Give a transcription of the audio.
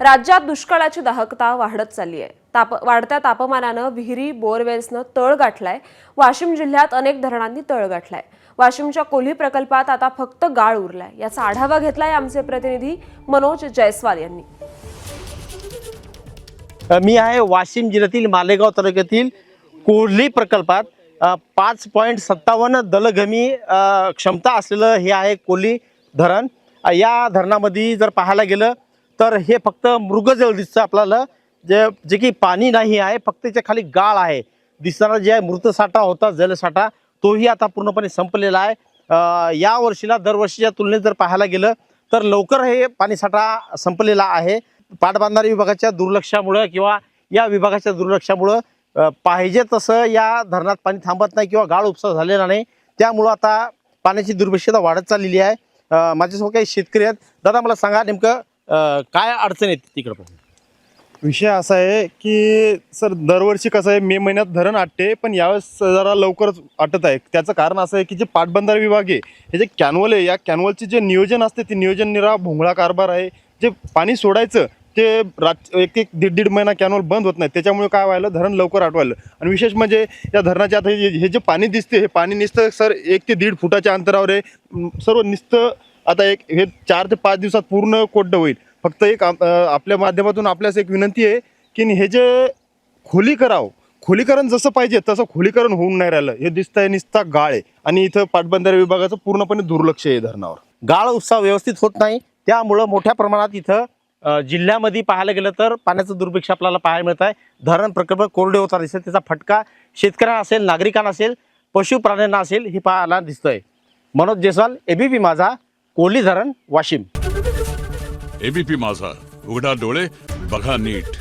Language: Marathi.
राज्यात दुष्काळाची दाहकता वाढत चालली आहे। वाढत्या तापमानानं विहिरी, बोरवेल्सनं तळ गाठलाय। वाशिम जिल्ह्यात अनेक धरणांनी तळ गाठलाय। वाशिमच्या कोल्ही प्रकल्पात आता फक्त गाळ उरलाय। याचा आढावा घेतलाय आमचे प्रतिनिधी मनोज जयस्वाल यांनी। मी आहे वाशिम जिल्ह्यातील मालेगाव तालुक्यातील कोल्ही प्रकल्पात 5.57 दलगमी क्षमता असलेलं हे आहे कोल्ही धरण। या धरणामध्ये जर पाहायला गेलं तर हे फक्त मृगजल दिसतं आपल्याला, जे की पाणी नाही आहे, फक्त त्याच्या खाली गाळ आहे। दिसणारा जे आहे मृत साठा होता, जलसाठा, तोही आता पूर्णपणे संपलेला आहे। या वर्षीला दरवर्षीच्या तुलनेत जर पाहायला गेलं तर लवकर हे पाणीसाठा संपलेला आहे। पाटबंधारे विभागाच्या दुर्लक्षामुळे किंवा या विभागाच्या दुर्लक्षामुळे पाहिजे तसं या धरणात पाणी थांबत नाही किंवा गाळ उपसा झालेला नाही। त्यामुळं आता पाण्याची दुर्भिक्षता वाढत चाललेली आहे। माझ्यासोबत काही शेतकरी आहेत। दादा, मला सांगा नेमकं काय अडचण येते तिकडं? विषय असा आहे की सर, दरवर्षी कसं आहे, मे महिन्यात धरण आटते, पण यावेळेस जरा लवकरच आटत आहे। त्याचं कारण असं आहे की जे पाटबंधारे विभाग आहे, हे जे कॅनवल आहे, या कॅनवलचे जे नियोजन असते ते नियोजन निरा भोंगळा कारभार आहे। जे पाणी सोडायचं ते एक दीड महिना कॅनवल बंद होत नाही। त्याच्यामुळे काय व्हायला, धरण लवकर आटवायला। आणि विशेष म्हणजे या धरणाचे आता हे जे पाणी दिसते, हे पाणी नुसतं सर 1 ते 1.5 फुटाच्या अंतरावर आहे। सर्व नुसतं आता हे 4 ते 5 दिवसात पूर्ण कोरडं होईल। फक्त एक आपल्या माध्यमातून आपल्यास एक विनंती आहे की हे जे खोलीकरण जसं पाहिजे तसं खोलीकरण होऊन नाही राहिलं। हे दिसतंय नुसता गाळ आहे आणि इथं पाटबंधारे विभागाचं पूर्णपणे दुर्लक्ष आहे धरणावर। गाळ उपसा व्यवस्थित होत नाही, त्यामुळं मोठ्या प्रमाणात इथं जिल्ह्यामध्ये पाहायला गेलं तर पाण्याचं दुर्भिक्ष आपल्याला पाहायला मिळत आहे। धरण प्रकल्प कोरडे होताना दिसत, त्याचा फटका शेतकऱ्यांना असेल, नागरिकांना असेल, पशु प्राण्यांना असेल, हे पाहायला दिसतंय। मनोज जयस्वाल, एबीपी माझा, कोल्ही धरण, वाशिम। एबीपी माझा, उघडा डोळे बघा नीट।